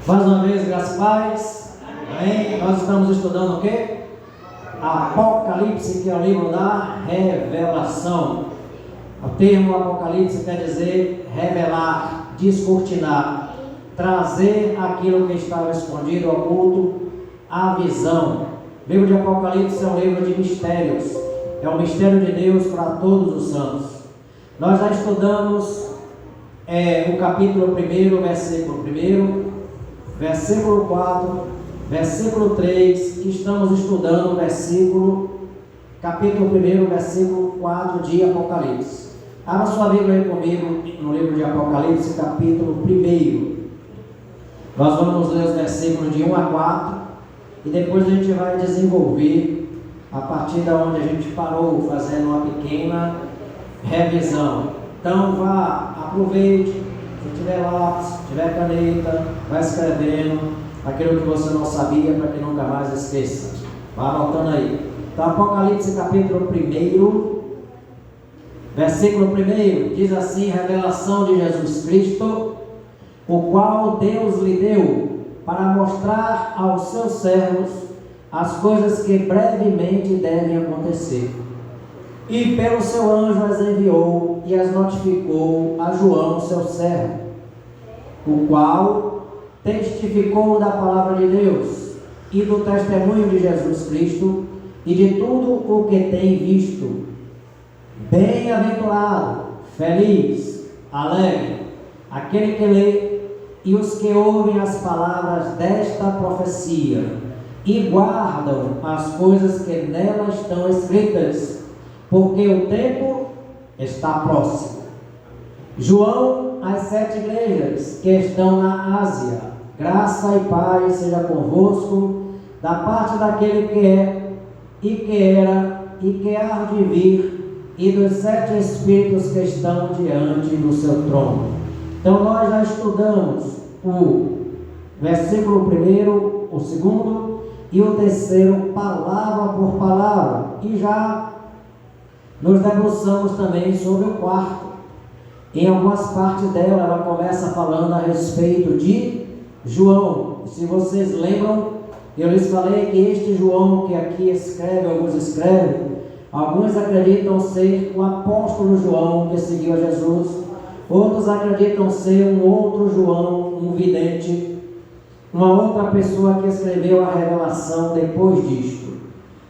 Mais uma vez, graças e paz. Amém. Nós estamos estudando o quê? Apocalipse, que é o livro da revelação. O termo Apocalipse quer dizer revelar, descortinar, trazer aquilo que estava escondido, oculto, a visão. O livro de Apocalipse é um livro de mistérios, é um mistério de Deus para todos os santos. Nós já estudamos o capítulo 1, versículo 1, versículo 4, versículo 3, e estamos estudando o capítulo 1, versículo 4 de Apocalipse. Abra sua Bíblia aí comigo no livro de Apocalipse, capítulo 1. Nós vamos ler os versículos de 1 a 4 e depois a gente vai desenvolver a partir da onde a gente parou, fazendo uma pequena revisão. Então vá, aproveite, se tiver lápis, se tiver caneta, vai escrevendo aquilo que você não sabia para que nunca mais esqueça. Vá anotando aí. Então Apocalipse capítulo 1, versículo 1, diz assim: revelação de Jesus Cristo, o qual Deus lhe deu para mostrar aos seus servos as coisas que brevemente devem acontecer. E pelo seu anjo as enviou e as notificou a João, seu servo, o qual testificou da palavra de Deus e do testemunho de Jesus Cristo e de tudo o que tem visto. Bem-aventurado, feliz, alegre, aquele que lê e os que ouvem as palavras desta profecia e guardam as coisas que nela estão escritas, porque o tempo está próximo. João, às 7 igrejas que estão na Ásia, graça e paz seja convosco, da parte daquele que é, e que era, e que há de vir, e dos 7 Espíritos que estão diante do seu trono. Então nós já estudamos o versículo 1, o 2 e o 3, palavra por palavra, e já nos debruçamos também sobre o 4. Em algumas partes dela, ela começa falando a respeito de João. Se vocês lembram, eu lhes falei que este João que aqui escreve, alguns escrevem, alguns acreditam ser o apóstolo João que seguiu a Jesus, outros acreditam ser um outro João, um vidente, uma outra pessoa que escreveu a revelação depois disto.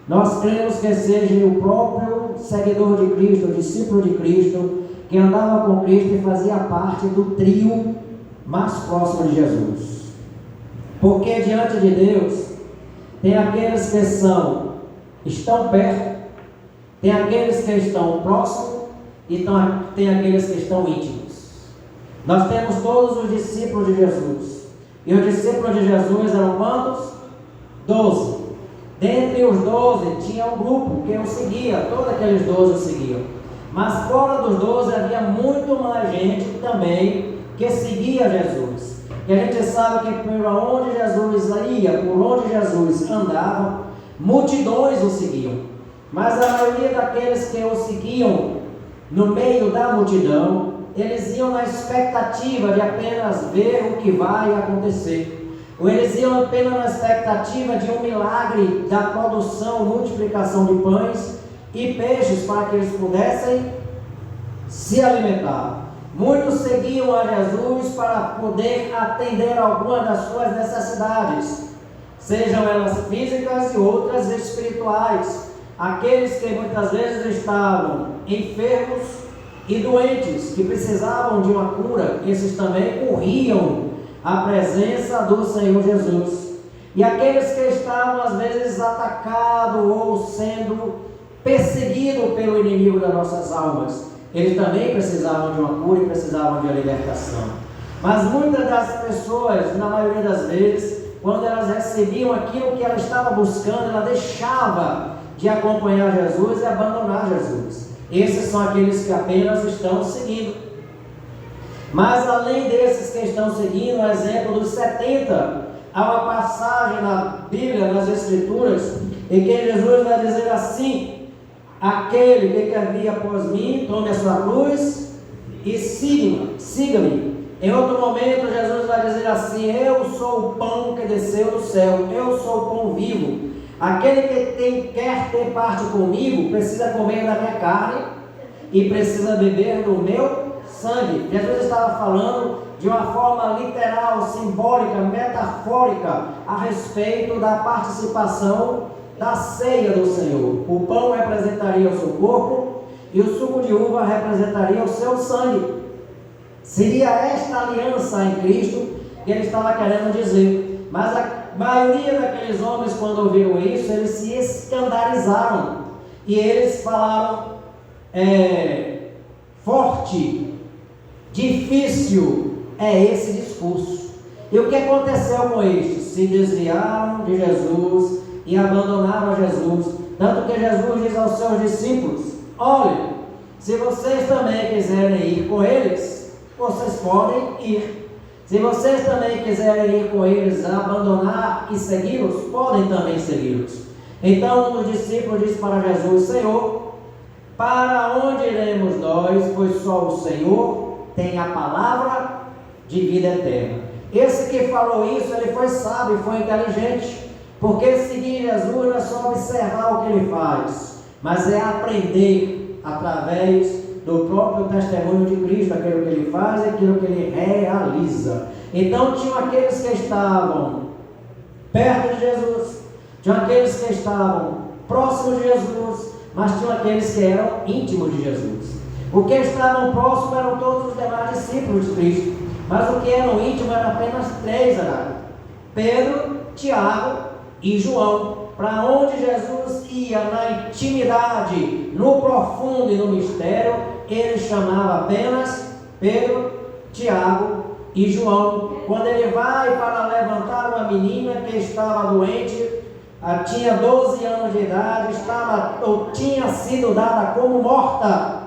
Nós cremos que seja o próprio seguidor de Cristo, discípulo de Cristo, que andava com Cristo e fazia parte do trio mais próximo de Jesus. Porque diante de Deus tem aqueles que estão perto, tem aqueles que estão próximos e tem aqueles que estão íntimos. Nós temos todos os discípulos de Jesus. E os discípulos de Jesus eram quantos? 12. Dentre os 12 tinha um grupo que o seguia, todos aqueles 12 o seguiam. Mas fora dos 12 havia muito mais gente também que seguia Jesus. E a gente sabe que por onde Jesus ia, por onde Jesus andava, multidões o seguiam. Mas a maioria daqueles que o seguiam no meio da multidão, eles iam na expectativa de apenas ver o que vai acontecer. Ou eles iam apenas na expectativa de um milagre da produção, multiplicação de pães e peixes para que eles pudessem se alimentar. Muitos seguiam a Jesus para poder atender algumas das suas necessidades, sejam elas físicas e outras espirituais. Aqueles que muitas vezes estavam enfermos e doentes, que precisavam de uma cura, esses também corriam à presença do Senhor Jesus. E aqueles que estavam às vezes atacados ou sendo perseguidos pelo inimigo das nossas almas, eles também precisavam de uma cura e precisavam de uma libertação. Mas muitas das pessoas, na maioria das vezes, quando elas recebiam aquilo que ela estava buscando, ela deixava de acompanhar Jesus e abandonar Jesus. Esses são aqueles que apenas estão seguindo. Mas além desses que estão seguindo, o exemplo dos 70, há uma passagem na Bíblia, nas Escrituras, em que Jesus vai dizer assim: aquele que quer vir após mim, tome a sua cruz e siga-me. Em outro momento, Jesus vai dizer assim: eu sou o pão que desceu do céu, eu sou o pão vivo. Aquele que quer ter parte comigo, precisa comer da minha carne e precisa beber do meu sangue. Jesus estava falando de uma forma literal, simbólica, metafórica, a respeito da participação da ceia do Senhor. O pão representaria o seu corpo e o suco de uva representaria o seu sangue. Seria esta aliança em Cristo que ele estava querendo dizer. Mas a maioria daqueles homens, quando ouviram isso, eles se escandalizaram. E eles falaram: forte, difícil é esse discurso. E o que aconteceu com estes? Se desviaram de Jesus e abandonaram a Jesus. Tanto que Jesus diz aos seus discípulos: olha, se vocês também quiserem ir com eles, vocês podem ir. Se vocês também quiserem ir com eles, abandonar e segui-los, podem também segui-los. Então um dos discípulos disse para Jesus: Senhor, para onde iremos nós? Pois só o Senhor tem a palavra de vida eterna. Esse que falou isso, ele foi sábio, foi inteligente, porque seguir Jesus não é só observar o que ele faz, mas é aprender através do próprio testemunho de Cristo, aquilo que ele faz e aquilo que ele realiza. Então tinham aqueles que estavam perto de Jesus, tinham aqueles que estavam próximos de Jesus, mas tinham aqueles que eram íntimos de Jesus. O que estavam próximos eram todos os demais discípulos de Cristo, mas o que eram íntimos eram apenas 3, Pedro, Tiago e João. Para onde Jesus ia na intimidade, no profundo e no mistério, ele chamava apenas Pedro, Tiago e João. Quando ele vai para levantar uma menina que estava doente, tinha 12 anos de idade, tinha sido dada como morta,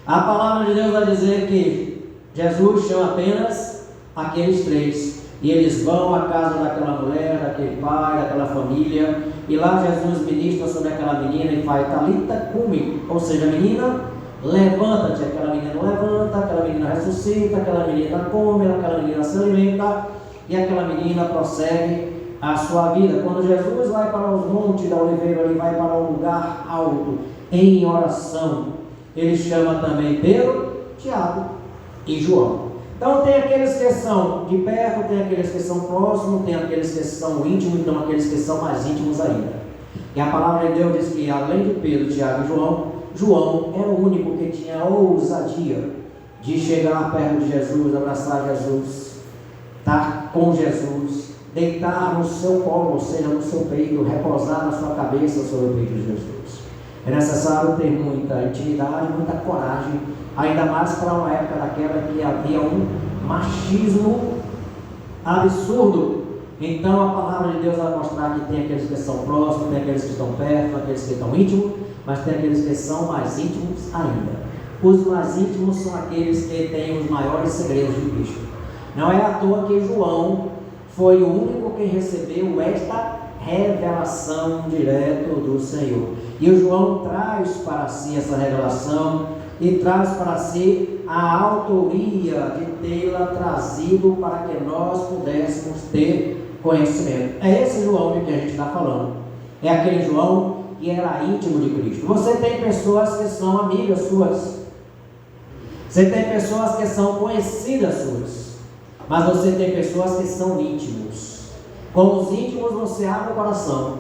a palavra de Deus vai dizer que Jesus chama apenas aqueles 3. E eles vão à casa daquela mulher, daquele pai, daquela família, e lá Jesus ministra sobre aquela menina e faz talita cumi, ou seja, menina, levanta-te. Aquela menina levanta, aquela menina ressuscita, aquela menina come, aquela menina se alimenta, e aquela menina prossegue a sua vida. Quando Jesus vai para os montes da Oliveira, ele vai para um lugar alto, em oração, ele chama também Pedro, Tiago e João. Então tem aqueles que são de perto, tem aqueles que são próximos, tem aqueles que são íntimos, então aqueles que são mais íntimos ainda. E a palavra de Deus diz que além de Pedro, Tiago e João era o único que tinha a ousadia de chegar perto de Jesus, abraçar Jesus, estar com Jesus, deitar no seu colo, ou seja, no seu peito, repousar na sua cabeça sobre o peito de Jesus. É necessário ter muita intimidade, muita coragem, ainda mais para uma época daquela que havia um machismo absurdo. Então a palavra de Deus vai mostrar que tem aqueles que são próximos, tem aqueles que estão perto, aqueles que estão íntimos, mas tem aqueles que são mais íntimos ainda. Os mais íntimos são aqueles que têm os maiores segredos de Cristo. Não é à toa que João foi o único que recebeu esta revelação direto do Senhor. E o João traz para si essa revelação e traz para si a autoria de tê-la trazido para que nós pudéssemos ter conhecimento. É esse João de que a gente está falando. É aquele João que era íntimo de Cristo. Você tem pessoas que são amigas suas. Você tem pessoas que são conhecidas suas. Mas você tem pessoas que são íntimos. Com os íntimos você abre o coração.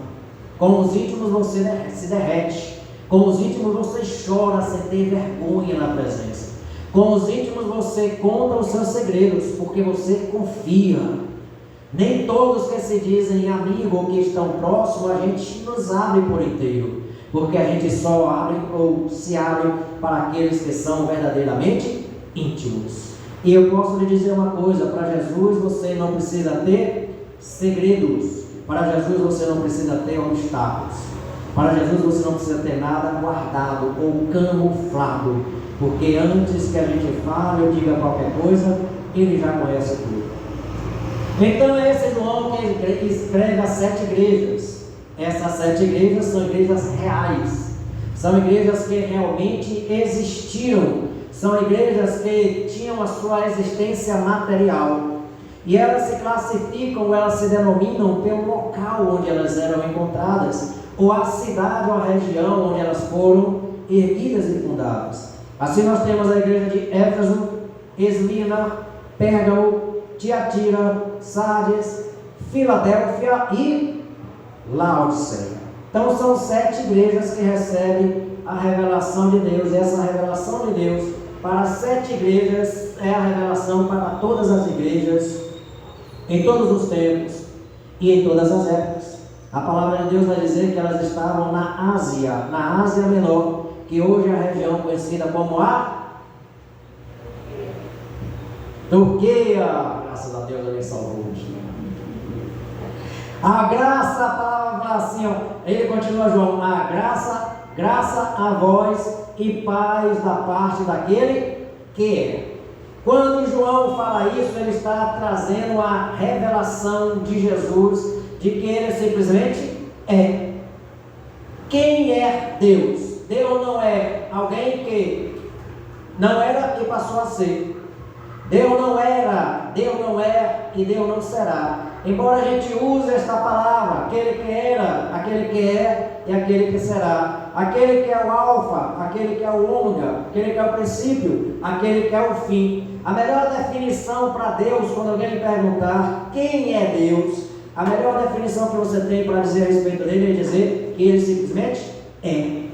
Com os íntimos você se derrete. Com os íntimos você chora sem ter vergonha na presença. Com os íntimos você conta os seus segredos, porque você confia. Nem todos que se dizem amigo ou que estão próximos, a gente nos abre por inteiro, porque a gente só abre ou se abre para aqueles que são verdadeiramente íntimos. E eu posso lhe dizer uma coisa: para Jesus você não precisa ter segredos, para Jesus você não precisa ter obstáculos, para Jesus você não precisa ter nada guardado ou camuflado, porque antes que a gente fale ou diga qualquer coisa, ele já conhece tudo. Então é esse João que escreve as 7 igrejas. Essas 7 igrejas são igrejas reais, são igrejas que realmente existiram, são igrejas que tinham a sua existência material. E elas se classificam, elas se denominam pelo local onde elas eram encontradas, ou a cidade ou a região onde elas foram erguidas e fundadas. Assim nós temos a igreja de Éfeso, Esmirna, Pérgamo, Tiatira, Sardes, Filadélfia e Laodiceia. Então são 7 igrejas que recebem a revelação de Deus. E essa revelação de Deus para as 7 igrejas é a revelação para todas as igrejas, em todos os tempos e em todas as épocas. A palavra de Deus vai dizer que elas estavam na Ásia Menor, que hoje é a região conhecida como a Turquia. Graças a Deus, ele salvou hoje. A graça, a palavra fala assim, ó, ele continua, João, a graça a vós e paz da parte daquele que é. Quando João fala isso, ele está trazendo a revelação de Jesus, de que ele simplesmente é. Quem é Deus? Deus não é alguém que não era e passou a ser. Deus não era, Deus não é e Deus não será. Embora a gente use esta palavra, aquele que era, aquele que é e aquele que será. Aquele que é o alfa, aquele que é o ômega, aquele que é o princípio, aquele que é o fim. A melhor definição para Deus, quando alguém lhe perguntar quem é Deus, a melhor definição que você tem para dizer a respeito dele é dizer que ele simplesmente é.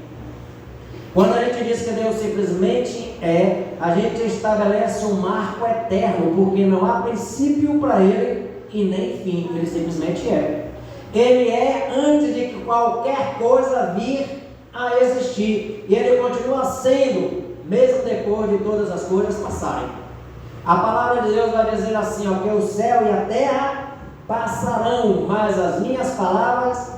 Quando a gente diz que Deus simplesmente é, a gente estabelece um marco eterno, porque não há princípio para ele e nem fim, ele simplesmente é. Ele é antes de que qualquer coisa vir a existir, e ele continua sendo, mesmo depois de todas as coisas passarem. A palavra de Deus vai dizer assim, ó, que o céu e a terra passarão, mas as minhas palavras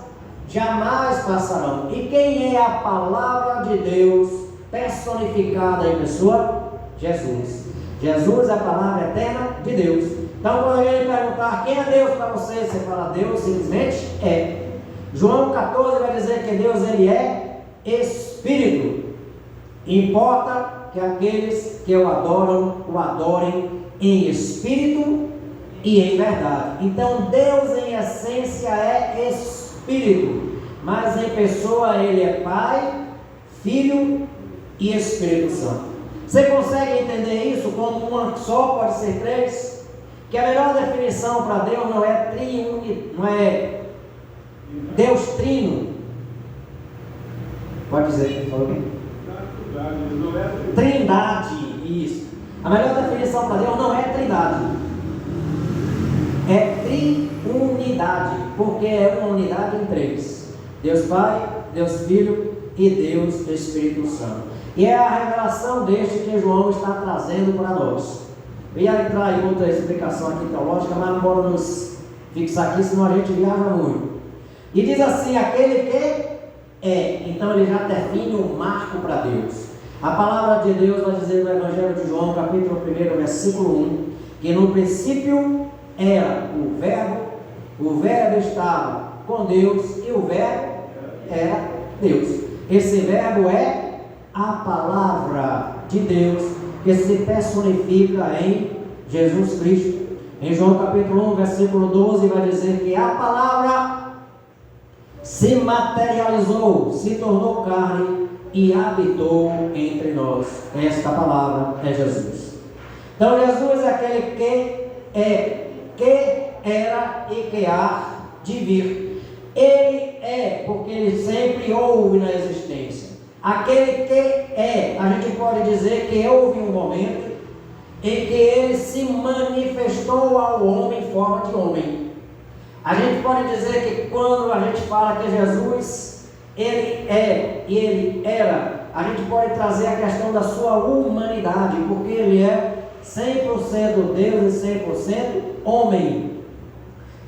jamais passarão. E quem é a palavra de Deus personificada em pessoa? Jesus. Jesus é a palavra eterna de Deus. Então quando alguém perguntar quem é Deus para você, você fala Deus simplesmente é. João 14 vai dizer que Deus ele é Espírito. Importa que aqueles que o adoram, o adorem em espírito e em verdade. Então Deus em essência é Espírito, mas em pessoa ele é Pai, Filho e Espírito Santo. Você consegue entender isso como uma só, pode ser 3? Que a melhor definição para Deus não é não é Deus trino. Pode dizer, falou bem? Trindade, isso. A melhor definição para Deus não é trindade, é triunidade, porque é uma unidade em 3: Deus Pai, Deus Filho e Deus Espírito Santo. E é a revelação deste que João está trazendo para nós. Eu ia entrar em outra explicação aqui teológica, mas não bora nos fixar aqui, senão a gente viaja muito. E diz assim, aquele que é. Então ele já define um marco para Deus. A palavra de Deus vai dizer no Evangelho de João, capítulo 1, versículo 1, que no princípio era o verbo estava com Deus e o verbo era Deus. Esse verbo é a palavra de Deus que se personifica em Jesus Cristo. Em João capítulo 1, versículo 12 vai dizer que a palavra se materializou, se tornou carne e habitou entre nós. Esta palavra é Jesus. Então Jesus é aquele que é, que era e que há de vir. Ele é, porque ele sempre houve na existência. Aquele que é, a gente pode dizer que houve um momento em que ele se manifestou ao homem em forma de homem. A gente pode dizer que quando a gente fala que Jesus, ele é e ele era, a gente pode trazer a questão da sua humanidade, porque ele é 100% Deus e 100% homem.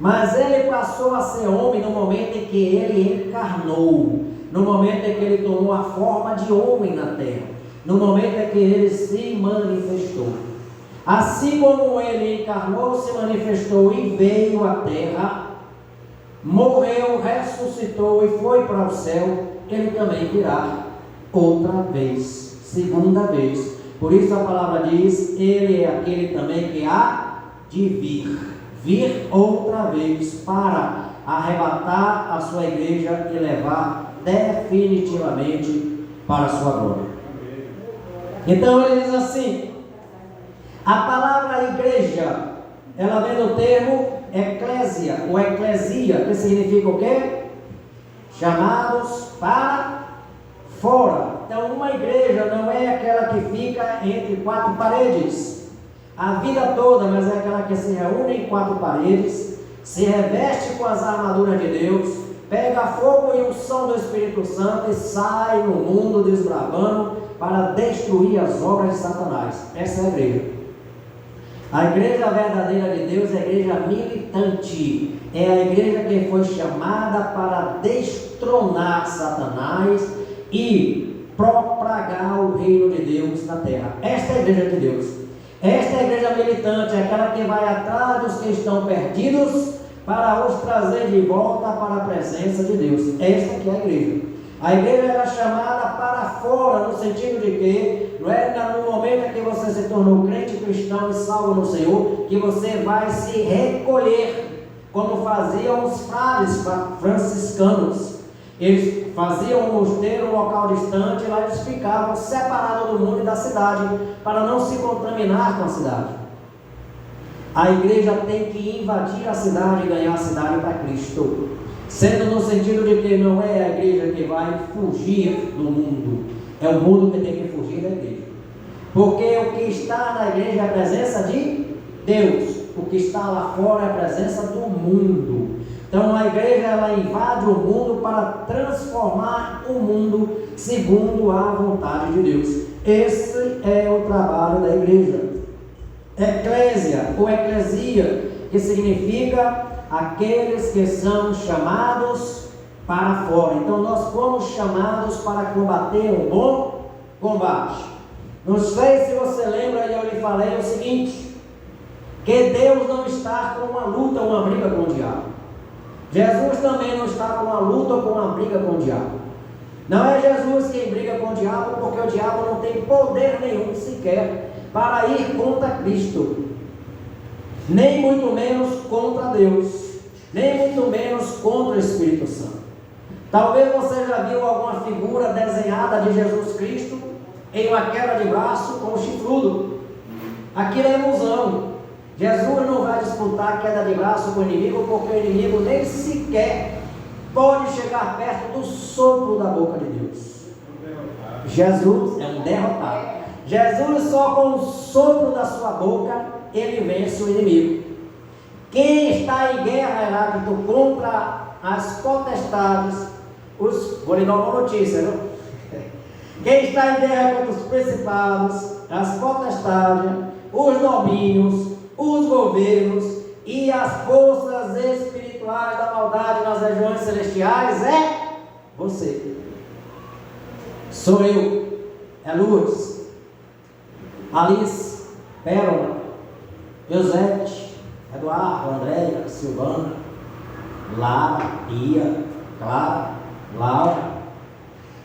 Mas ele passou a ser homem no momento em que ele encarnou, no momento em que ele tomou a forma de homem na terra, no momento em que ele se manifestou. Assim como ele encarnou, se manifestou e veio à terra, morreu, ressuscitou e foi para o céu, ele também virá outra vez, segunda vez, Por isso a palavra diz, ele é aquele também que há de vir outra vez para arrebatar a sua igreja e levar definitivamente para a sua glória. Então ele diz assim, a palavra igreja, ela vem do termo eclésia, ou eclesia, que significa o quê? Chamados para fora. Então uma igreja não é aquela que fica entre quatro paredes a vida toda, mas é aquela que se reúne em quatro paredes, se reveste com as armaduras de Deus, pega fogo e unção do Espírito Santo e sai no mundo desbravando para destruir as obras de Satanás. Essa é a igreja. A igreja verdadeira de Deus é a igreja militante, é a igreja que foi chamada para destronar Satanás e propagar o reino de Deus na terra. Esta é a igreja de Deus. Esta é a igreja militante, é aquela que vai atrás dos que estão perdidos para os trazer de volta para a presença de Deus. Esta aqui é a igreja. A igreja era chamada para fora, no sentido de que não é no momento em que você se tornou crente cristão e salvo no Senhor, que você vai se recolher, como faziam os frades franciscanos. Eles faziam um mosteiro, um local distante, e lá eles ficavam separados do mundo e da cidade, para não se contaminar com a cidade. A igreja tem que invadir a cidade e ganhar a cidade para Cristo. Sendo no sentido de que não é a igreja que vai fugir do mundo, é o mundo que tem que fugir da igreja. Porque o que está na igreja é a presença de Deus, o que está lá fora é a presença do mundo. Então a igreja ela invade o mundo para transformar o mundo segundo a vontade de Deus. Esse é o trabalho da igreja. Eclésia ou eclesia, que significa aqueles que são chamados para fora. Então nós fomos chamados para combater um bom combate. Não sei se você lembra, eu lhe falei o seguinte, que Deus não está com uma luta, uma briga com o diabo. Jesus também não está com uma luta ou com uma briga com o diabo. Não é Jesus quem briga com o diabo, porque o diabo não tem poder nenhum sequer para ir contra Cristo, nem muito menos contra Deus, nem muito menos contra o Espírito Santo. Talvez você já viu alguma figura desenhada de Jesus Cristo em uma queda de braço com o chifrudo. Aquilo é ilusão. Jesus não vai disputar a queda de braço com o inimigo, porque o inimigo nem sequer pode chegar perto do sopro da boca de Deus. Jesus é um derrotado. Jesus só com o sopro da sua boca ele vence o inimigo. Quem está em guerra, Heráclito, contra as potestades, vou lhe dar uma notícia, não? Quem está em guerra contra os principados, as potestades, os domínios, os governos e as forças espirituais da maldade nas regiões celestiais é você. Sou eu. É Lourdes, Alice, Pérola, Eusete, Eduardo, Andréia, Silvana, Lara, Bia, Clara, Laura.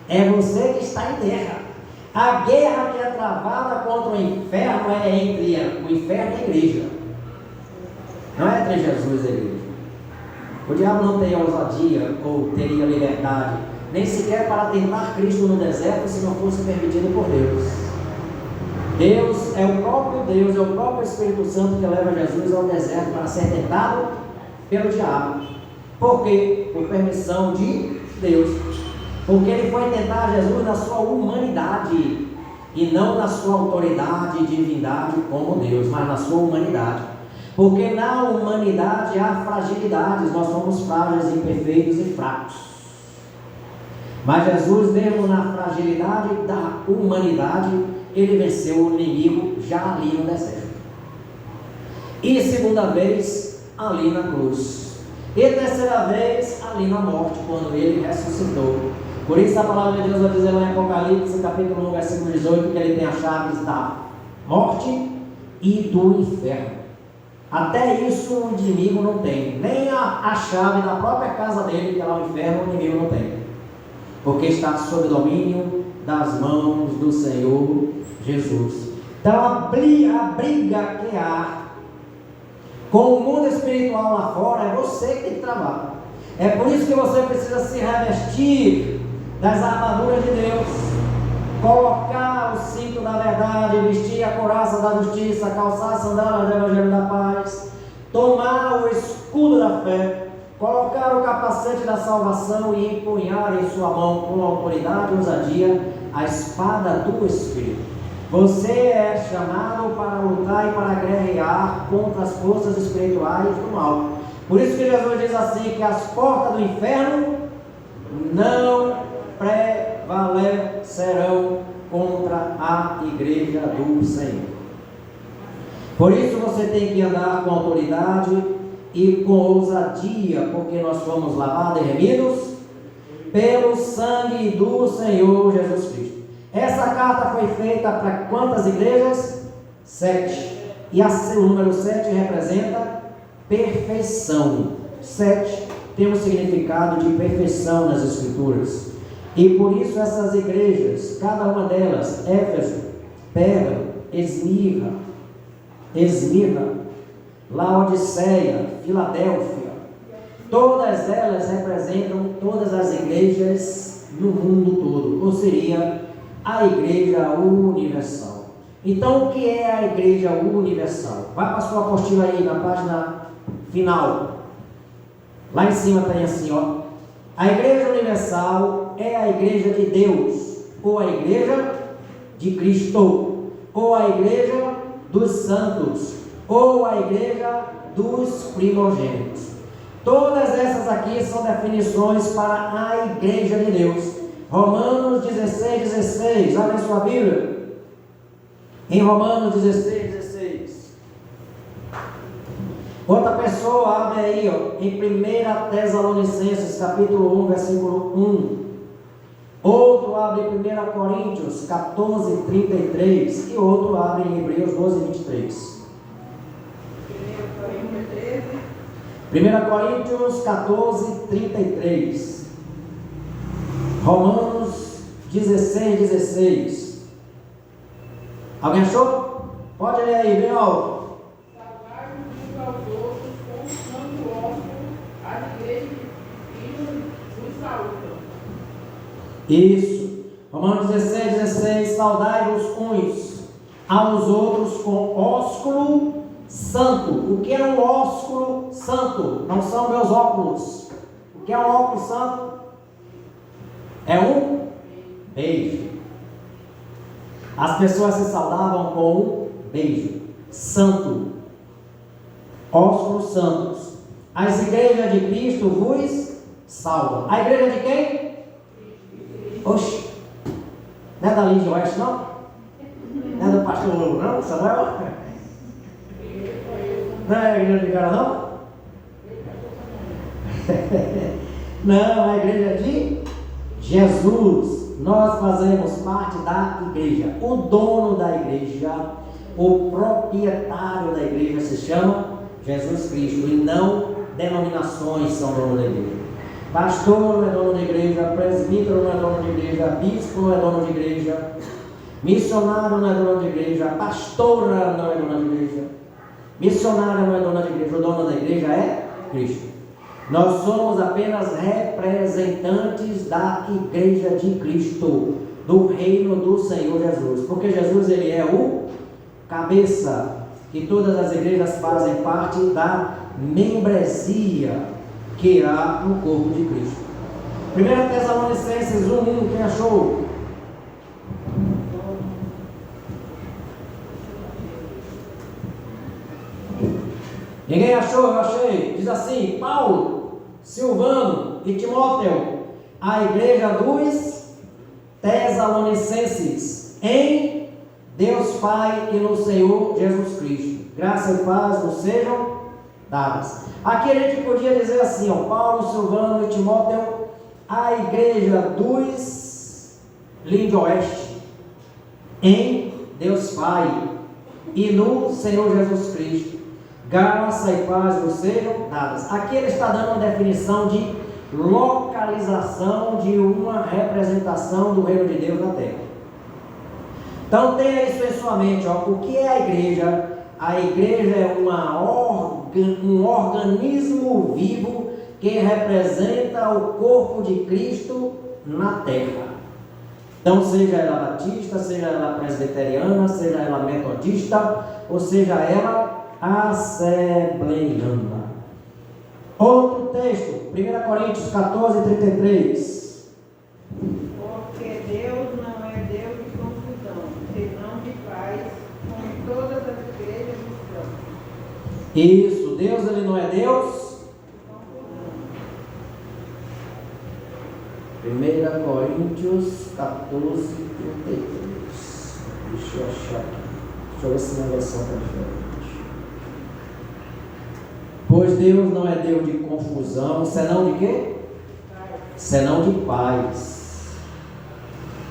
É você que está em guerra. A guerra que é travada contra o inferno é entre o inferno e a igreja. Não é entre Jesus e a igreja. O diabo não tem ousadia ou teria liberdade, nem sequer para tentar Cristo no deserto, se não fosse permitido por Deus. Deus é o próprio Deus, é o próprio Espírito Santo que leva Jesus ao deserto para ser tentado pelo diabo. Por quê? Por permissão de Deus. Porque ele foi tentar Jesus na sua humanidade e não na sua autoridade e divindade como Deus, mas na sua humanidade. Porque na humanidade há fragilidades, nós somos frágeis, imperfeitos e fracos. Mas Jesus, mesmo na fragilidade da humanidade, ele venceu o inimigo já ali no deserto. E segunda vez, ali na cruz. E terceira vez, ali na morte, quando ele ressuscitou. Por isso a palavra de Deus vai dizer lá em Apocalipse, capítulo 1, versículo 18, que ele tem as chaves da morte e do inferno. Até isso o inimigo não tem. Nem a chave da própria casa dele, que é lá no inferno, o inimigo não tem. Porque está sob domínio das mãos do Senhor Jesus. Então a briga que há com o mundo espiritual lá fora é você que tem que travar. É por isso que você precisa se revestir das armaduras de Deus, colocar o cinto da verdade, vestir a couraça da justiça, calçar a sandália do evangelho da paz, tomar o escudo da fé, colocar o capacete da salvação e empunhar em sua mão com autoridade e ousadia a espada do Espírito. Você é chamado para lutar e para guerrear contra as forças espirituais do mal. Por isso que Jesus diz assim, que as portas do inferno não prevalecerão contra a igreja do Senhor. Por isso você tem que andar com autoridade e com ousadia, porque nós fomos lavados e remidos pelo sangue do Senhor Jesus Cristo. Essa carta foi feita para quantas igrejas? 7. E o número 7 representa perfeição. 7 tem um significado de perfeição nas Escrituras. E por isso essas igrejas, cada uma delas, Éfeso, Pérgamo, Esmirna, Laodiceia, Filadélfia, todas elas representam todas as igrejas no mundo todo, ou seria a igreja universal. Então o que é a igreja universal? Vai para a sua apostila aí na página final, lá em cima tem assim, ó: a igreja universal é a igreja de Deus, ou a igreja de Cristo, ou a igreja dos santos, ou a igreja dos primogênitos. Todas essas aqui são definições para a igreja de Deus. Romanos 16:16, abre a sua Bíblia. Em Romanos 16:16. Outra pessoa abre aí, ó, em 1 Tessalonicenses capítulo 1, versículo 1. Outro abre em 1 Coríntios 14:33 e outro abre em Hebreus 12:23. 1 Coríntios 14:33. Romanos 16:16. Alguém achou? Pode ler aí, bem alto. Isso. Romanos 16:16. Saudai-vos uns aos outros com ósculo santo. O que é um ósculo santo? Não são meus óculos. O que é um ósculo santo? É um beijo. As pessoas se saudavam com um beijo santo. Ósculos santos. As igrejas de Cristo vos salvam. A igreja de quem? Oxe, não é da Linha de Oeste, não? Não é do pastor Louro, não? Samuel? Não é a igreja de cara, não? Não, é a igreja de Jesus. Nós fazemos parte da igreja. O dono da igreja, o proprietário da igreja se chama Jesus Cristo, e não denominações são dono da igreja. Pastor não é dono de igreja, presbítero não é dono de igreja, bispo não é dono de igreja, missionário não é dono de igreja, pastora não é dona de igreja, missionária não é dona de igreja. O dono da igreja é Cristo. Nós somos apenas representantes da igreja de Cristo, do reino do Senhor Jesus, porque Jesus, ele é o cabeça, e todas as igrejas fazem parte da membresia que há no corpo de Cristo. 1 Tessalonicenses 1:1, quem achou? Ninguém achou? Eu achei. Diz assim: Paulo, Silvano e Timóteo, a igreja dos Tessalonicenses, em Deus Pai e no Senhor Jesus Cristo. Graça e paz nos sejam dadas. Aqui a gente podia dizer assim, ó: Paulo, Silvano e Timóteo, a igreja dos Linha de Oeste, em Deus Pai e no Senhor Jesus Cristo. Graça e paz nos sejam dadas. Aqui ele está dando uma definição de localização de uma representação do reino de Deus na terra. Então tenha isso em sua mente, ó. O que é a igreja? A igreja é um organismo vivo que representa o corpo de Cristo na terra. Então, seja ela batista, seja ela presbiteriana, seja ela metodista, ou seja ela assembleiana. Outro texto, 1 Coríntios 14, 33. Porque Deus não é Deus de confusão, senão de paz, como em todas as igrejas estão. Isso, Deus ele não é Deus. 1 Coríntios 14, 33. Deixa eu achar aqui. Deixa eu ver se minha versão está diferente. Pois Deus não é Deus de confusão, senão de quê? Senão de paz.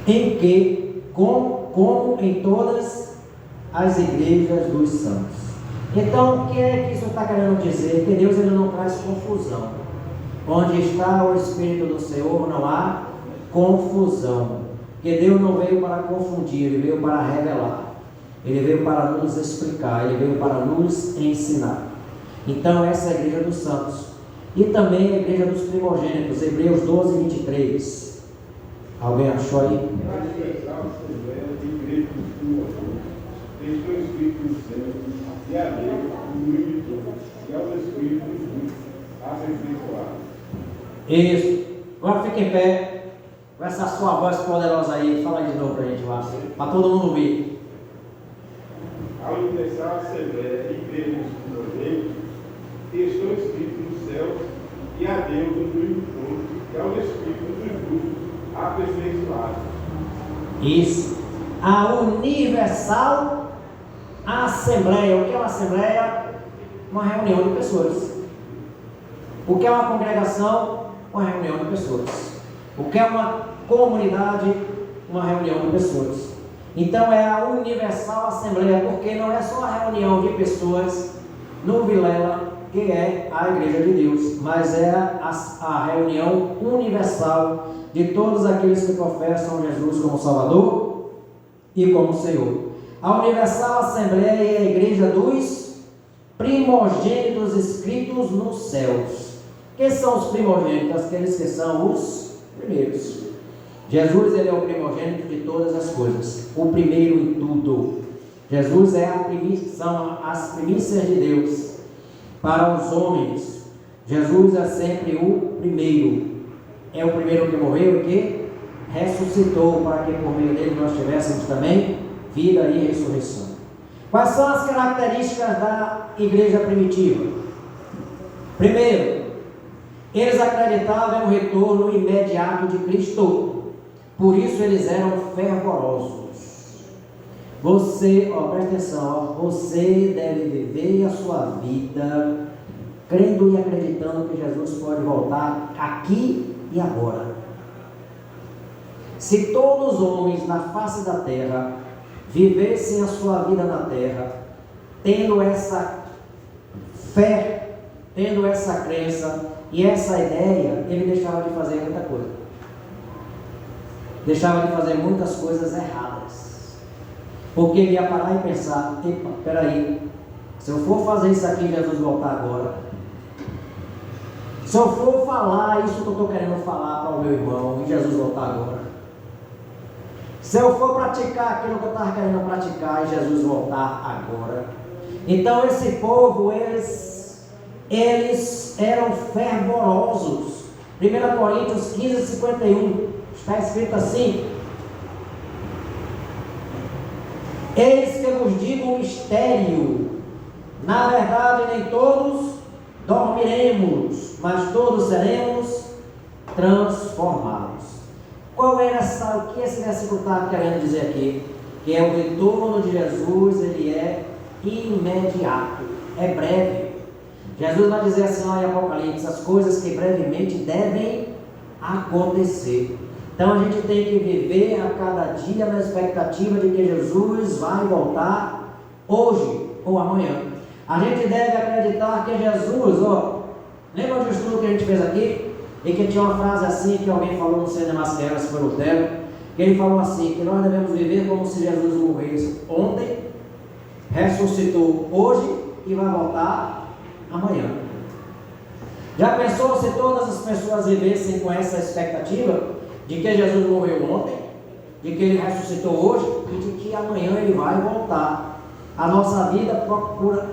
Em que, como em todas as igrejas dos santos. Então, o que é que isso está querendo dizer? Que Deus ele não traz confusão. Onde está o Espírito do Senhor não há confusão. Porque Deus não veio para confundir, Ele veio para revelar. Ele veio para nos explicar, Ele veio para nos ensinar. Então essa é a igreja dos santos. E também a igreja dos primogênitos, Hebreus 12, 23. Alguém achou aí? E a Deus, o Espírito, e aos Espíritos abençoados. Isso. Agora fique em pé. Com essa sua voz poderosa aí. Fala de novo pra gente lá. Para todo mundo ouvir. A universal Assembleia, Igreja dos Primogênitos, que estão escritos nos céus, e a Deus, o único ponto, e ao Espírito dos justos aperfeiçoados. Isso. A universal Assembleia. O que é uma assembleia? Uma reunião de pessoas. O que é uma congregação? Uma reunião de pessoas. O que é uma comunidade? Uma reunião de pessoas. Então é a universal assembleia, porque não é só a reunião de pessoas no Vilela que é a igreja de Deus, mas é a reunião universal de todos aqueles que professam Jesus como Salvador e como Senhor. A universal assembleia é a igreja dos primogênitos escritos nos céus. Quem são os primogênitos? Aqueles que são os primeiros. Jesus ele é o primogênito de todas as coisas, o primeiro em tudo. Jesus é são as primícias de Deus para os homens. Jesus é sempre o primeiro. É o primeiro que morreu e que ressuscitou, para que por meio dele nós tivéssemos também vida e ressurreição. Quais são as características da igreja primitiva? Primeiro, eles acreditavam no retorno imediato de Cristo. Por isso eles eram fervorosos. Você, presta atenção, você deve viver a sua vida crendo e acreditando que Jesus pode voltar aqui e agora. Se todos os homens na face da terra vivessem a sua vida na terra, tendo essa fé, tendo essa crença e essa ideia, ele deixava de fazer muita coisa. Deixava de fazer muitas coisas erradas. Porque ele ia parar e pensar, epa, peraí, se eu for fazer isso aqui, Jesus voltar agora. Se eu for falar isso que eu estou querendo falar para o meu irmão, e Jesus voltar agora. Se eu for praticar aquilo que eu estava querendo praticar, e Jesus voltar agora. Então esse povo, eles eram fervorosos. 1 Coríntios 15, 51. Está escrito assim: eis que vos digo um mistério, na verdade nem todos dormiremos, mas todos seremos transformados. O que esse versículo está querendo dizer aqui? Que é o retorno de Jesus, ele é imediato, é breve. Jesus vai dizer assim lá em Apocalipse, as coisas que brevemente devem acontecer. Então a gente tem que viver a cada dia na expectativa de que Jesus vai voltar hoje ou amanhã. A gente deve acreditar que Jesus, lembra do estudo que a gente fez aqui? E que tinha uma frase assim que alguém falou, não sei mais que era, se foi Lutero, que ele falou assim, que nós devemos viver como se Jesus morresse ontem, ressuscitou hoje e vai voltar amanhã. Já pensou se todas as pessoas vivessem com essa expectativa de que Jesus morreu ontem, de que ele ressuscitou hoje e de que amanhã ele vai voltar? A nossa vida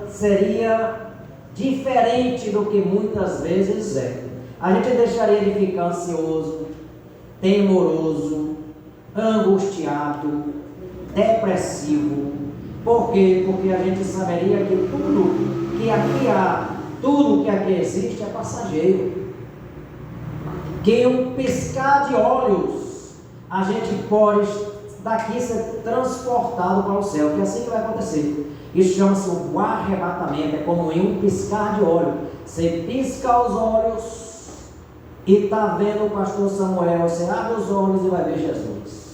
seria diferente do que muitas vezes é. A gente deixaria de ficar ansioso, temoroso, angustiado, depressivo. Por quê? Porque a gente saberia que tudo que aqui há, tudo que aqui existe é passageiro. Que um piscar de olhos a gente pode daqui ser transportado para o céu, que é assim que vai acontecer. Isso chama-se o arrebatamento, é como em um piscar de olho. Você pisca os olhos e está vendo o pastor Samuel, você abre os olhos e vai ver Jesus.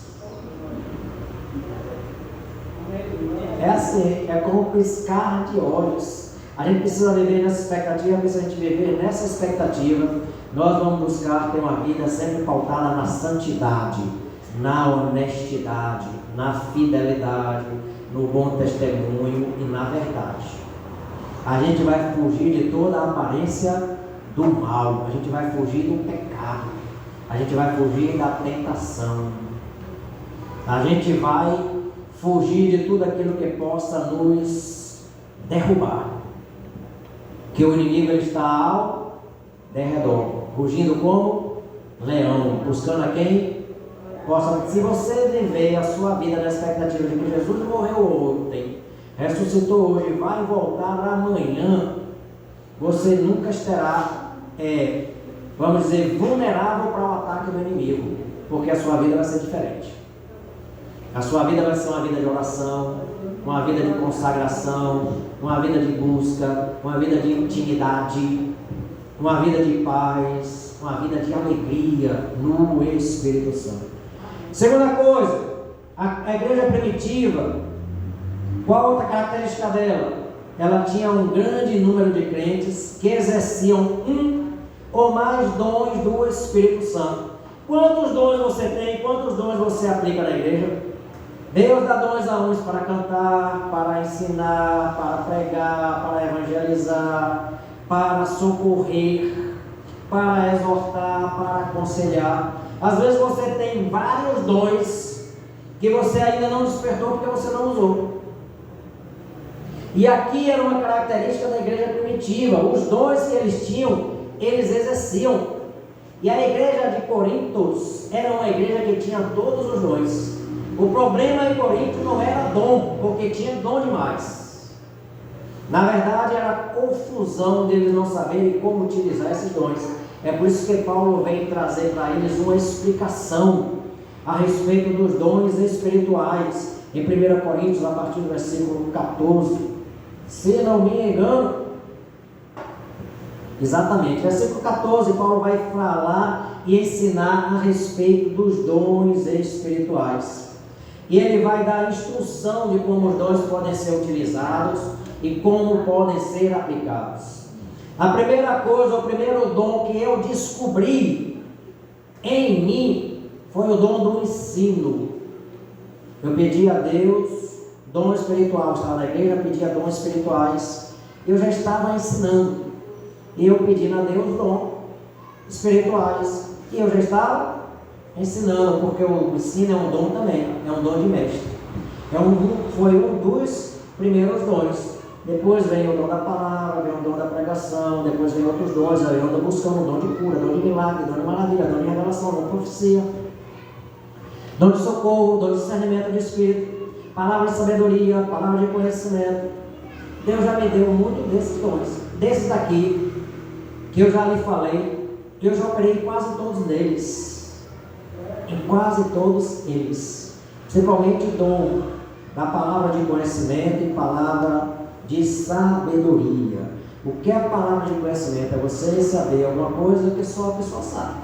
É assim, é como piscar de olhos. A gente precisa viver nessa expectativa, porque se a gente viver nessa expectativa, nós vamos buscar ter uma vida sempre pautada na santidade, na honestidade, na fidelidade, no bom testemunho e na verdade. A gente vai fugir de toda a aparência do mal, a gente vai fugir do pecado, a gente vai fugir da tentação, a gente vai fugir de tudo aquilo que possa nos derrubar. Que o inimigo ele está ao derredor, rugindo como leão, buscando a quem possa. Se você viver a sua vida na expectativa de que Jesus morreu ontem, ressuscitou hoje e vai voltar amanhã, você nunca estará, vamos dizer, vulnerável para o ataque do inimigo, porque a sua vida vai ser diferente. A sua vida vai ser uma vida de oração, uma vida de consagração, uma vida de busca, uma vida de intimidade, uma vida de paz, uma vida de alegria no Espírito Santo. Segunda coisa, a igreja primitiva, qual a outra característica dela? Ela tinha um grande número de crentes que exerciam um ou mais dons do Espírito Santo. Quantos dons você tem? Quantos dons você aplica na igreja? Deus dá dons a uns para cantar, para ensinar, para pregar, para evangelizar, para socorrer, para exortar, para aconselhar. Às vezes você tem vários dons que você ainda não despertou porque você não usou. E aqui era uma característica da igreja primitiva. Os dons que eles tinham, eles exerciam. E a igreja de Corintos era uma igreja que tinha todos os dons. O problema em Corinto não era dom, porque tinha dom demais. Na verdade era a confusão deles não saberem como utilizar esses dons. É por isso que Paulo vem trazer para eles uma explicação a respeito dos dons espirituais. Em 1 Coríntios, a partir do versículo 14. Se não me engano, exatamente, versículo 14, Paulo vai falar e ensinar a respeito dos dons espirituais. E ele vai dar instrução de como os dons podem ser utilizados e como podem ser aplicados. A primeira coisa, o primeiro dom que eu descobri em mim foi o dom do ensino. Eu pedi a Deus dom espiritual, estava na igreja, pedia dons espirituais. Eu já estava ensinando. E eu pedi a Deus dons espirituais. E eu já estava ensinando, porque o ensino é um dom também, é um dom de mestre. Foi um dos primeiros dons. Depois vem o dom da palavra, vem o dom da pregação, depois vem outros dons. Eu ando buscando o dom de cura, dom de milagre, dom de maravilha, dom de revelação, dom de profecia, dom de socorro, dom de discernimento de espírito, palavra de sabedoria, palavra de conhecimento. Deus já me deu muito desses dons. Desses daqui, que eu já lhe falei, eu já operei quase todos eles. Em quase todos eles. Principalmente o dom da palavra de conhecimento e palavra de sabedoria. O que é a palavra de conhecimento? É você saber alguma coisa que só a pessoa sabe,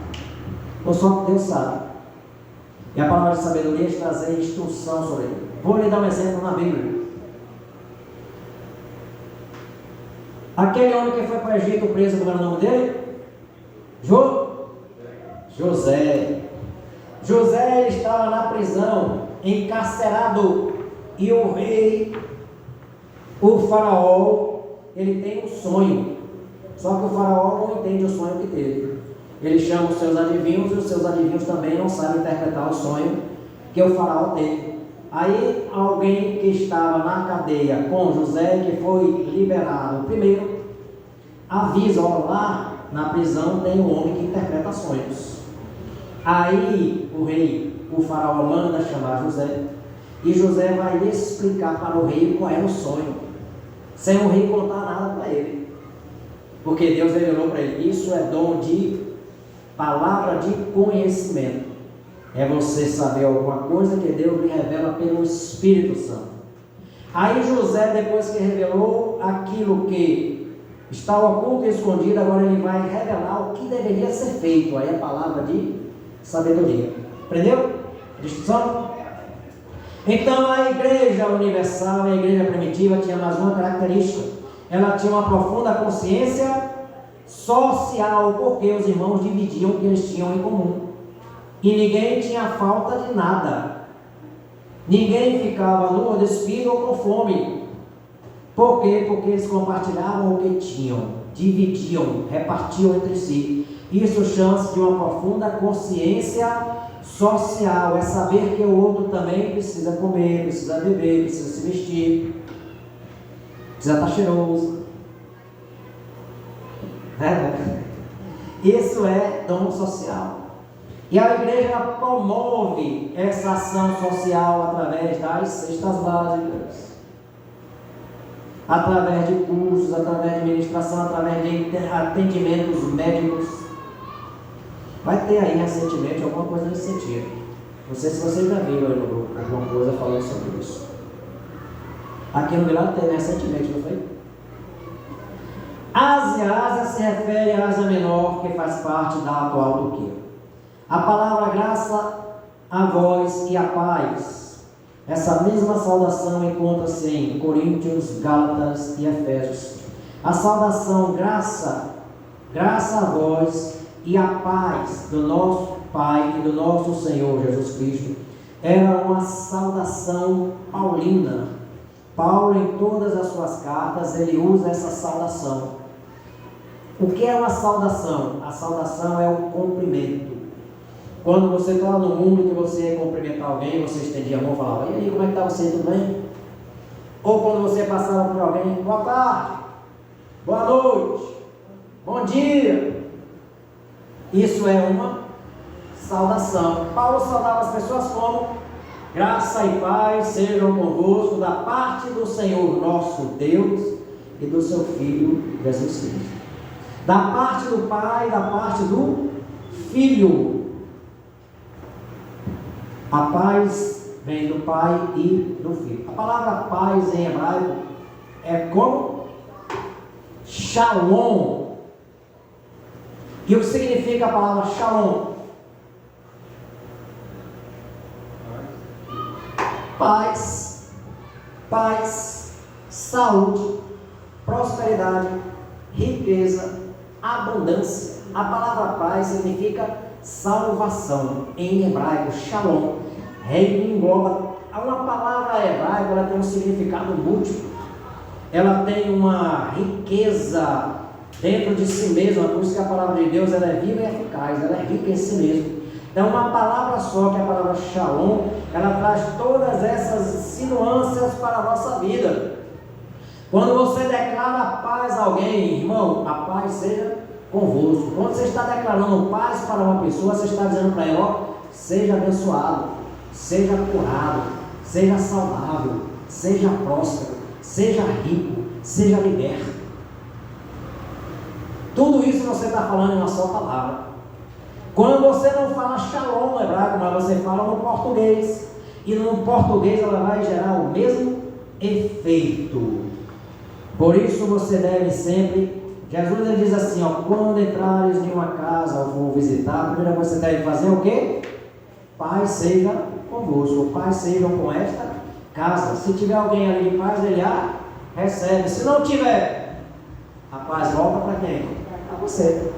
ou só Deus sabe. E a palavra de sabedoria é trazer instrução sobre ele. Vou lhe dar um exemplo na Bíblia. Aquele homem que foi para o Egito preso, como era o nome dele? José. José ele estava na prisão, encarcerado, e o rei, o faraó, ele tem um sonho. Só que o faraó não entende o sonho que teve. Ele chama os seus adivinhos, e os seus adivinhos também não sabem interpretar o sonho que o faraó teve. Aí alguém que estava na cadeia com José, que foi liberado primeiro, avisa: ó, lá na prisão tem um homem que interpreta sonhos. Aí o rei, o faraó, manda chamar José, e José vai explicar para o rei qual era o sonho, sem o rei contar nada para ele, porque Deus revelou para ele. Isso é dom de palavra de conhecimento. É você saber alguma coisa que Deus lhe revela pelo Espírito Santo. Aí José, depois que revelou aquilo que está oculto e escondido, agora ele vai revelar o que deveria ser feito. Aí a palavra de sabedoria. Entendeu? Distinção? Então a igreja universal, a igreja primitiva, tinha mais uma característica. Ela tinha uma profunda consciência social, porque os irmãos dividiam o que eles tinham em comum. E ninguém tinha falta de nada. Ninguém ficava nu ou despido ou com fome. Por quê? Porque eles compartilhavam o que tinham, dividiam, repartiam entre si. Isso chama-se de uma profunda consciência social. É saber que o outro também precisa comer, precisa beber, precisa se vestir, precisa estar cheiroso. Isso é dom social. E a igreja promove essa ação social através das cestas básicas, através de cursos, através de ministração, através de atendimentos médicos. Vai ter aí recentemente alguma coisa nesse sentido. Não sei se vocês já viram aí no grupo alguma coisa falando sobre isso. Aqui no Milagre teve recentemente, não foi? Ásia se refere à Ásia Menor, que faz parte da atual Turquia. A palavra graça a vós e a paz. Essa mesma saudação encontra-se em Coríntios, Gálatas e Efésios. A saudação graça a vós e a paz do nosso Pai e do nosso Senhor Jesus Cristo era uma saudação paulina. Paulo, em todas as suas cartas, ele usa essa saudação. O que é uma saudação? A saudação é um cumprimento. Quando você está no mundo que você ia cumprimentar alguém, você estendia a mão e falava: e aí, como é que está você, tudo bem? Ou quando você passava por alguém: boa tarde, boa noite, bom dia. Isso é uma saudação. Paulo saudava as pessoas como: graça e paz sejam convosco da parte do Senhor nosso Deus e do seu Filho Jesus Cristo. Da parte do Pai, da parte do Filho. A paz vem do Pai e do Filho. A palavra paz em hebraico é como shalom. E o que significa a palavra shalom? Paz, saúde, prosperidade, riqueza, abundância. A palavra paz significa salvação em hebraico, shalom. Reino engloba. Uma palavra hebraica, ela tem um significado múltiplo. Ela tem uma riqueza dentro de si mesma. Por isso que a palavra de Deus ela é viva e eficaz. Ela é rica em si mesma. Então uma palavra só, que é a palavra shalom, ela traz todas essas nuances para a nossa vida. Quando você declara paz a alguém, irmão, a paz seja convosco. Quando você está declarando paz para uma pessoa, você está dizendo para ela: ó, seja abençoado, seja curado, seja saudável, seja próspero, seja rico, seja liberto. Tudo isso você está falando em uma só palavra. Quando você não fala shalom no hebraico, mas você fala no português, e no português ela vai gerar o mesmo efeito. Por isso você deve sempre, Jesus ele diz assim, ó: quando entrares em uma casa ou for visitar, a primeira coisa que você deve fazer é o quê? Paz seja convosco, paz seja com esta casa. Se tiver alguém ali de paz, ele recebe. Se não tiver, a paz volta para quem? Para você.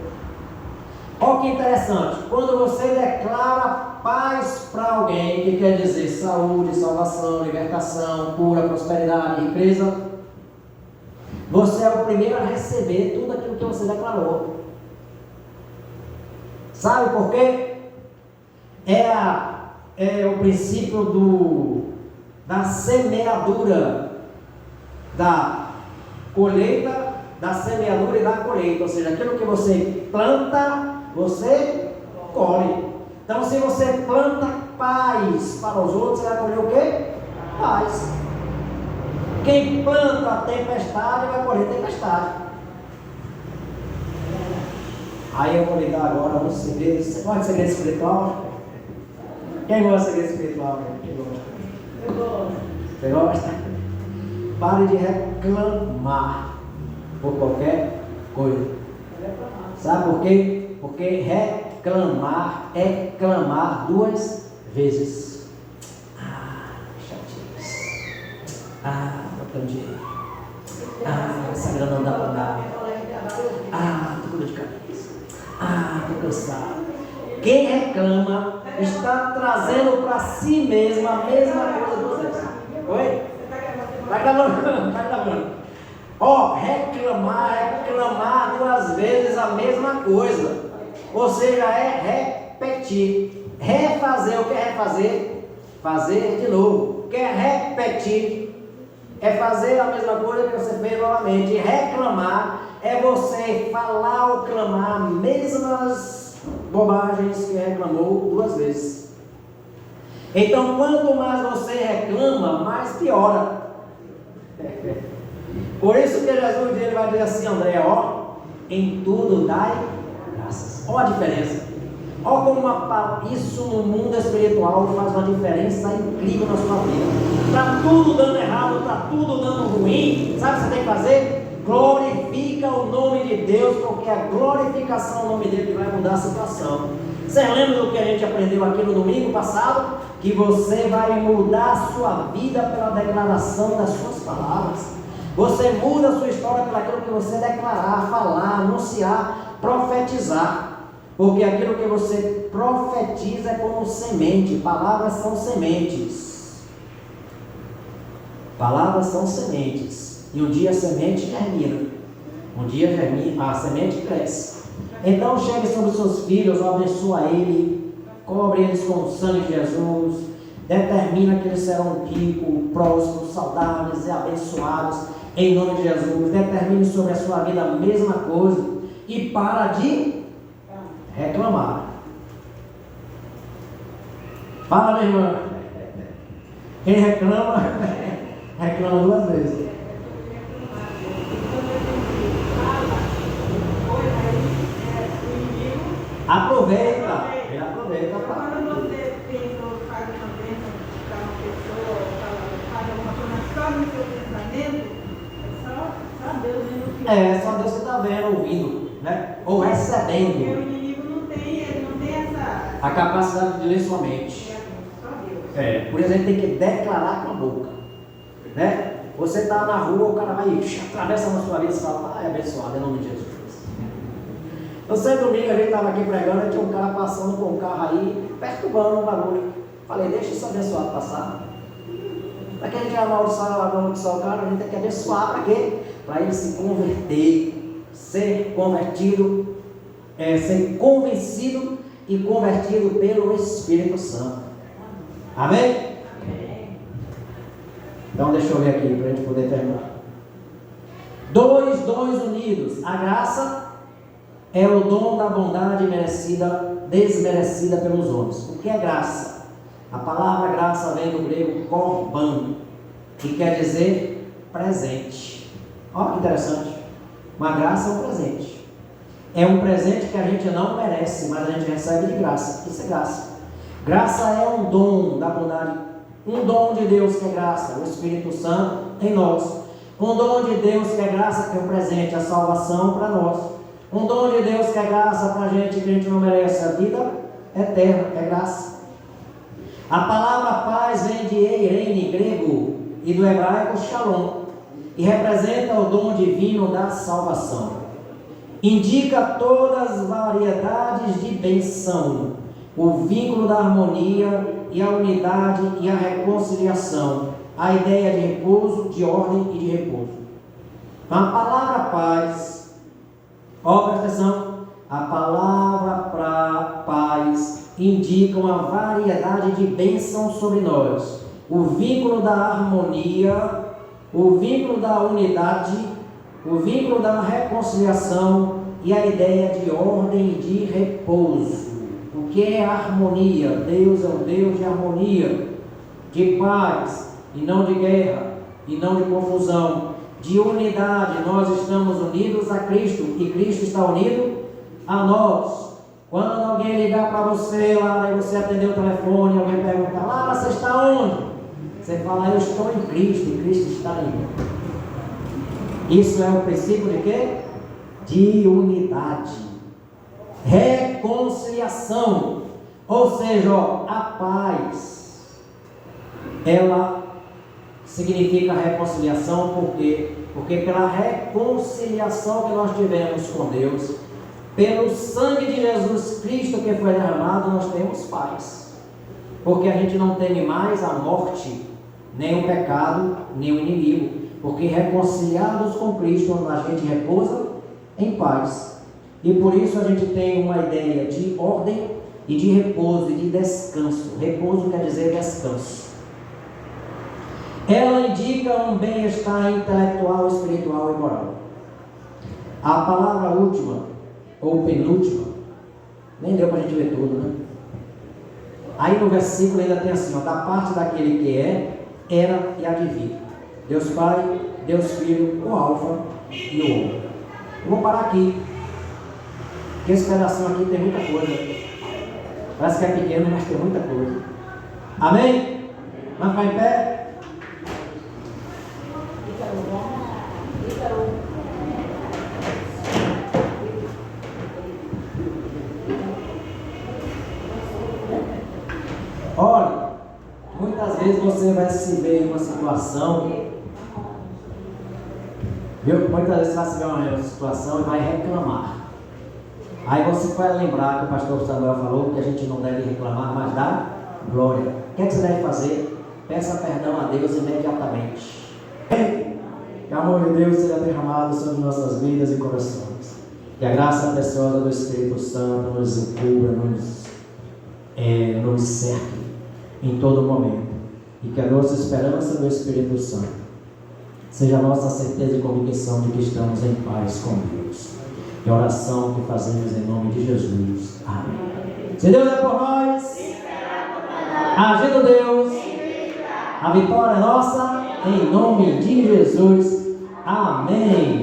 Olha que interessante, quando você declara paz para alguém, que quer dizer saúde, salvação, libertação, cura, prosperidade, riqueza, você é o primeiro a receber tudo aquilo que você declarou. Sabe por quê? É o princípio da semeadura, da colheita, da semeadura e da colheita. Ou seja, aquilo que você planta, você colhe. Então, se você planta paz para os outros, você vai colher o quê? Paz. Quem planta tempestade vai colher tempestade. Aí eu vou lhe dar agora um segredo. Você gosta de segredo espiritual? Quem gosta de segredo espiritual? Quem gosta? Eu gosto. Você gosta? Pare de reclamar por qualquer coisa. Sabe por quê? Porque reclamar é clamar 2 vezes. Chatice. Faltando dinheiro. Essa grana não dá para dar. Tô com dor de cabeça. Tô cansado. Quem reclama está trazendo para si mesmo a mesma coisa de vocês. Oi? Vai gravando. Reclamar 2 vezes a mesma coisa. Ou seja, é repetir. Refazer, o que é refazer? Fazer de novo. Quer repetir? É fazer a mesma coisa que você fez novamente. Reclamar é você falar ou clamar as mesmas bobagens que reclamou 2 vezes. Então, quanto mais você reclama, mais piora. Por isso que Jesus ele vai dizer assim, André, em tudo dai graças. Olha a diferença. Olha como isso no mundo espiritual faz uma diferença incrível na sua vida. Está tudo dando errado, está tudo dando ruim. Sabe o que você tem que fazer? Glorifica o nome de Deus, porque a glorificação do nome dele vai mudar a situação. Você lembra do que a gente aprendeu aqui no domingo passado? Que você vai mudar a sua vida pela declaração das suas palavras. Você muda a sua história pelo aquilo que você declarar, falar, anunciar, profetizar. Porque aquilo que você profetiza é como semente. Palavras são sementes. Palavras são sementes. E um dia a semente germina. Um dia a semente cresce. Então chegue sobre os seus filhos, abençoa ele, cobre eles com o sangue de Jesus, determina que eles serão ricos, prósperos, saudáveis e abençoados em nome de Jesus. Determine sobre a sua vida a mesma coisa e para de reclamar. Fala, minha irmã. Quem reclama, reclama 2 vezes. Aproveita. Quando você pensa ou faz uma bênção para uma pessoa, faz alguma coisa só no seu pensamento, é só Deus vendo o que Só Deus que está vendo, ouvindo, né? Ou Porque o recebendo. inimigo não tem essa A capacidade de ler sua mente. só Deus. Por exemplo, tem que declarar com a boca, né? Você está na rua, o cara vai atravessa na sua vida e fala, é abençoado em nome de Jesus. Eu sei, domingo a gente estava aqui pregando e tinha um cara passando com um carro aí, perturbando o barulho. Falei, deixa esse abençoado passar. Para que a gente vai amaldiçoar o cara, a gente tem que abençoar para quê? Para ele se converter, ser convertido, ser convencido e convertido pelo Espírito Santo. Amém? Então deixa eu ver aqui para a gente poder terminar. 2 unidos. A graça é o dom da bondade desmerecida pelos homens. O que é graça? A palavra graça vem do grego korban, que quer dizer presente. Olha que interessante. Uma graça é um presente. É um presente que a gente não merece, mas a gente recebe de graça. Isso é graça. Graça é um dom da bondade, um dom de Deus que é graça, o Espírito Santo em nós. Um dom de Deus que é graça, que é um presente, a salvação para nós. Um dom de Deus que é graça para a gente, que a gente não merece, a vida eterna, é graça. A palavra paz vem de eirene, grego, e do hebraico shalom, e representa o dom divino da salvação. Indica todas as variedades de benção o vínculo da harmonia e a unidade e a reconciliação, a ideia de repouso, de ordem e de repouso. A palavra paz, presta atenção, a palavra paz indica uma variedade de bênçãos sobre nós. O vínculo da harmonia, o vínculo da unidade, o vínculo da reconciliação e a ideia de ordem e de repouso. O que é harmonia? Deus é um Deus de harmonia, de paz e não de guerra e não de confusão, de unidade. Nós estamos unidos a Cristo e Cristo está unido a nós. Quando alguém ligar para você lá e você atender o telefone, alguém perguntar, lá você está onde? Você fala, eu estou em Cristo e Cristo está em mim. Isso é o princípio de quê? De unidade. Reconciliação. Ou seja, a paz, ela significa reconciliação, por quê? Porque pela reconciliação que nós tivemos com Deus, pelo sangue de Jesus Cristo que foi derramado, nós temos paz. Porque a gente não teme mais a morte, nem o pecado, nem o inimigo. Porque reconciliados com Cristo, a gente repousa em paz. E por isso a gente tem uma ideia de ordem e de repouso e de descanso. Repouso quer dizer descanso. Ela indica um bem-estar intelectual, espiritual e moral. A palavra última, ou penúltima, nem deu para a gente ver tudo, né? Aí no versículo ainda tem assim, ó, da parte daquele que é, era e há de vir. Deus Pai, Deus Filho, o Alfa e o Ômega. Eu vou parar aqui, porque esse pedacinho aqui tem muita coisa. Parece que é pequeno, mas tem muita coisa. Amém? Vamos ficar em pé? Olha, muitas vezes você vai se ver em uma situação, viu? Muitas vezes você vai se ver em uma situação e vai reclamar. Aí você vai lembrar que o pastor Samuel falou que a gente não deve reclamar, mas dar glória. O que é que você deve fazer? Peça perdão a Deus imediatamente. Que o amor de Deus seja derramado sobre nossas vidas e corações. Que a graça preciosa do Espírito Santo nos encubra, nos cerque em todo momento. E que a nossa esperança do Espírito Santo seja a nossa certeza e convicção de que estamos em paz com Deus. E a oração que fazemos em nome de Jesus. Amém. Se Deus é por nós, agindo Deus, a vitória é nossa, em nome de Jesus. Amém.